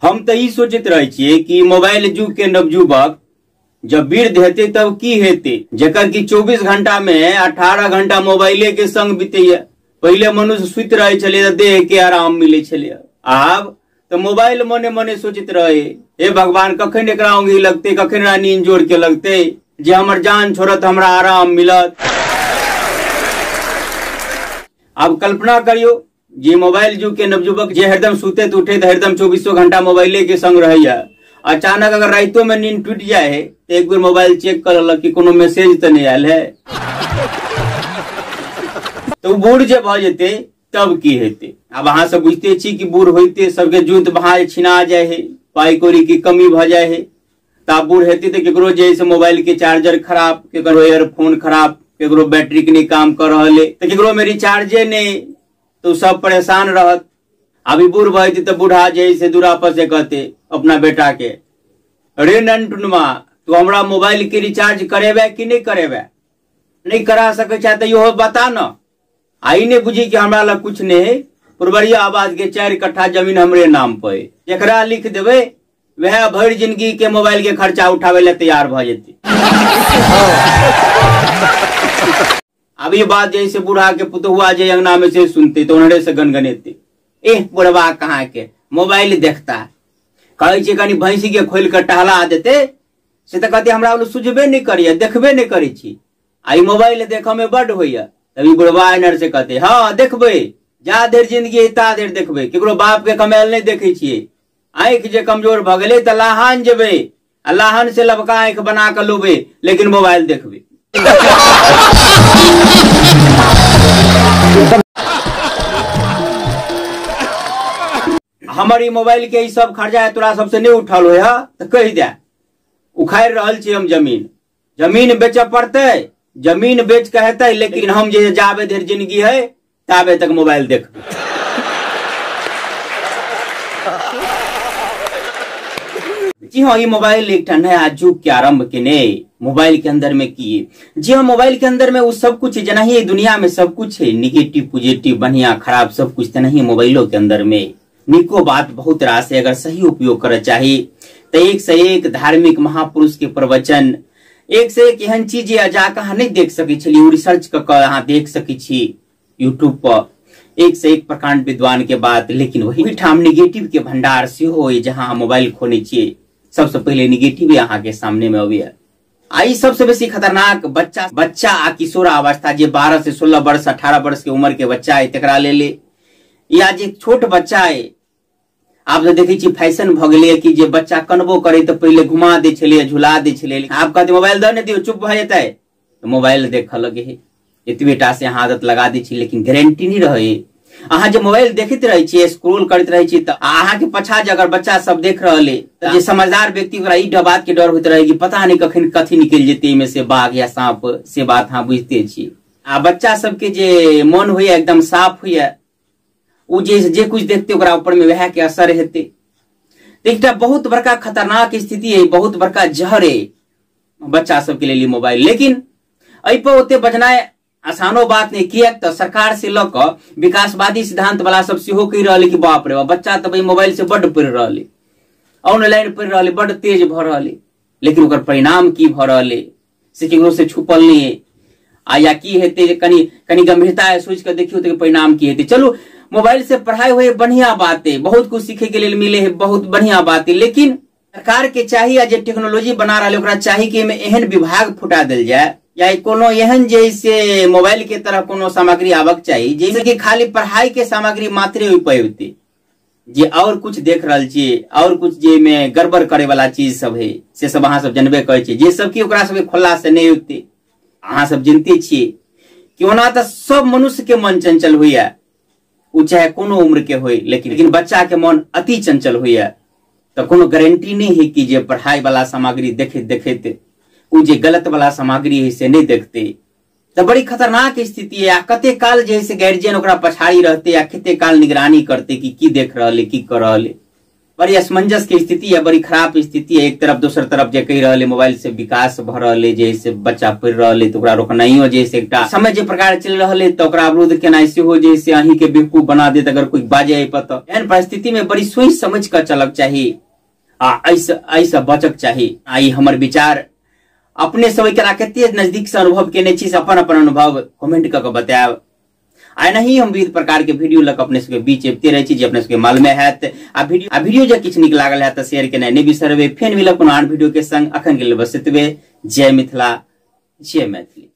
हम तो ई सोचित रहे छिए कि मोबाइल युग के नवयुवक जब वृद्ध हेते तब की हेते, जकर की 24 घंटा में 18 घंटा मोबाइले के संग बीते। पहले मनुष्य सुत रहे छले देह के आराम मिले छले, आब तो मोबाइल मने मने सोचित रहे हे भगवान कखन एकरा ओंघी लगते, कखन नींद जोड़ के लगते जे हमर जान छोड़त हमरा आराम मिलत। अब कल्पना करियो जे मोबाइल युग के नवयुवक जे हरदम सुते तो उठे तो हरदम 24 घंटा मोबाइले के संग रहिया, अचानक अगर रातों में नींद टूट जाए तो एक बार मोबाइल चेक कर लक कि कोनो मैसेज तो नहीं आयल है, तो बूढ़ जे भ जेते तब की हेते। अब अहाँ सब बुझते छी कि बूढ़ होते सबके जूत बहा छिना जाए है, पाई कौड़ी की कमी भ जाए है, तब बूढ़ हेते तो केकरो जैसे मोबाइल के चार्जर खराब, केकरो ईयरफोन खराब, केकरो बैटरी के नहीं काम कर रहे तो केकरो में रिचार्जे नहीं, तो सब परेशान रहत। अभी बूढ़ भई तो बूढ़ा जैसे दूरा पर से कहते अपना बेटा के, अरे ननटुनमा तू हमरा मोबाइल के रिचार्ज करेबे कि नहीं करेबे, नहीं करा सके चाहे तो यो बता न। आई ने बुझी कि हमरा लग कुछ नहीं, पुरबरिया आबाद के 4 कट्ठा जमीन हमरे नाम पे, जरा लिख देवे वह भर जिंदगी के मोबाइल के खर्चा उठावे ले तैयार भ जेते। अब ये बात जैसे बूढ़ा के पुतहुआ जे अंगना में से सुनते तो उन्हें से गनगनेते, एह बुढ़वा कहाँ के मोबाइल देखता, कहे कनी भैंसी के खोल कर टहला देते से तो कहते हमरा सुझबे नहीं करिए, देखबे नहीं करे छी, आई मोबाइल देखे में बड़ होइया। तभी बुढ़वा एनर से कहते हाँ देखबे, जा देर जिंदगी ता देर देखबे, केकरो बाप के कमाल नहीं देखे छिए, आंख जे कमजोर भ गेले त लाहन जेबे, लाहन से लबका आंख बना के लोबे, लेकिन मोबाइल देखबे। हमारी मोबाइल के सब खर्चा है तोरा सबसे नहीं उठल हो तो कह दे, उखाड़ रहल छी हम जमीन, जमीन बेचे पड़ते, जमीन बेच के हेतै, लेकिन हम जे जाबे देर जिंदगी है ताबे तक मोबाइल देखबे। जी हाँ, ये मोबाइल एक नया युग के आरंभ के ने मोबाइल के अंदर में किए। जी हाँ, मोबाइल के अंदर में वो सब कुछ है जना ही दुनिया में सब कुछ है, निगेटिव पॉजिटिव बढ़िया खराब सब कुछ तो नहीं मोबाइलों के अंदर में। निको बात बहुत रास है, अगर सही उपयोग करे चाहिए तो एक से एक धार्मिक महापुरुष के प्रवचन, एक से एक एहन चीज जाकर अहाँ नहीं देख सके छी, रिसर्च कर अहाँ देख सके छी यूट्यूब पर, एक से एक प्रकांड विद्वान के बात। लेकिन वही ठाम निगेटिव के भंडार से हो जहाँ मोबाइल खोने चाहिए, सबसे पहले निगेटिव यहाँ के सामने में अभी आई सबसे बेसी खतरनाक बच्चा आ किशोरावस्था जे 12 से 16 वर्ष 18 वर्ष के उम्र के बच्चा है तकरा ले या जे छोट बच्चा है। आप तो देखे छी फैशन भ गेले कि जे बच्चा कनबो करे तो पहले घुमा दे छले, झुला दे छले, आप कहते मोबाइल दे नहीं दियो चुप भ जेतै तो मोबाइल देख लगे है, एतबेटा से अहाँ आदत लगा दी छी, लेकिन गारंटी नहीं रहे। अहाँ जो मोबाइल देखते रहे छी, स्क्रॉल करते रहे छी तो अहाँ के पछा जे अगर बच्चा सब देख रहे तो जे समझदार व्यक्ति ओकरा ई बात के डर होते रहे कि पता नहीं कखन कथी निकल जेते में से बाघ या सांप, से बात अहाँ बुझते छी। आ बच्चा सबके जे मन होइया एकदम साफ होइया, उ जे कुछ देखते ओकरा ऊपर में वह के असर हेते। तो एक बहुत बड़का खतरनाक स्थिति है, बहुत बड़का जहर है बच्चा सबके लिए मोबाइल। लेकिन अ ओते बचनाइ आसानो बात नहीं, किया तो सरकार से लक विकासवादी सिद्धांत वाला सब सेहो कह रहे कि बाप रे बच्चा तो भाई मोबाइल से बड़ पढ़ रहे, ऑनलाइन पढ़ रहे, बड़ तेज भ रहे, लेकिन ओकर परिणाम की भ रहे से केकरो से छुपल नहीं है। आ या की हेते कनी गंभीरता सोच कर देखियो तो परिणाम की हेते। चलो मोबाइल से पढ़ाई हुए बढ़िया बात है, बहुत कुछ सीखे के लिए मिले है, बहुत बढ़िया बात है, लेकिन सरकार के चाहिए जे टेक्नोलॉजी बना रहा ओकरा चाहिए कि एहन विभाग फुटा दिल जाए या कोनो एहन जैसे मोबाइल के तरह कोनो सामग्री आवक चाहिए जैसे कि खाली पढ़ाई के सामग्री मात्रे उपयोगी जे और कुछ देख रहा छे, और कुछ जे में गड़बड़ करे वाला चीज सब है से सब अहाँ सब जनबे करे छे, जे सब की ओकरा सब खुला से नहीं होते। अहाँ सब जानते छिए कि ओना तो सब मनुष्य के मन चंचल हुआ, उ चाहे कोनो उम्र के होय, लेकिन बच्चा के मन अति चंचल हुआ तो कोनो गारंटी नहीं है कि जे पढ़ाई वाला सामग्री देखे उ जे गलत वाला सामग्री है से नहीं देखते। तो बड़ी खतरनाक स्थिति है। कते काल जैसे गार्जियन ओकरा पछाड़ी रहते या कते काल निगरानी करते कि की देख रहे की कर रहे। बड़ी असमंजस की स्थिति है, बड़ी खराब स्थिति है। एक तरफ दोसर तरफ जे कही रहे मोबाइल से विकास भ रहे, जैसे बच्चा पढ़ रहे तो ओकरा रोकनाइयो, जैसे एक समय जे प्रकार चल रहे तो ओकरा अवरुद्ध केना से हो, जैसे अही के बेवकूफ बना दे अगर कोई बाजे पता। एहन परिस्थिति में बड़ी सोच समझ कर चलक चाहिए, ऐसा बचक चाहिए। आई हमर विचार अपने सब एकरा कते नजदीक से अनुभव केने छी, अपन अपन अनुभव कमेंट करके बताएब। आइ नहीं हम विविध प्रकार के वीडियो लग अपने सबके बीच एबते रहे छी, जे अपने सबके मालूम है। आ वीडियो जे किछ नीक लागल है तो शेयर केनाइ नहि बिसरबे। फेन मिलब कोनो आन वीडियो के संग, अखन के लेल बस एतबे। जय मिथिला, जय मैथिली।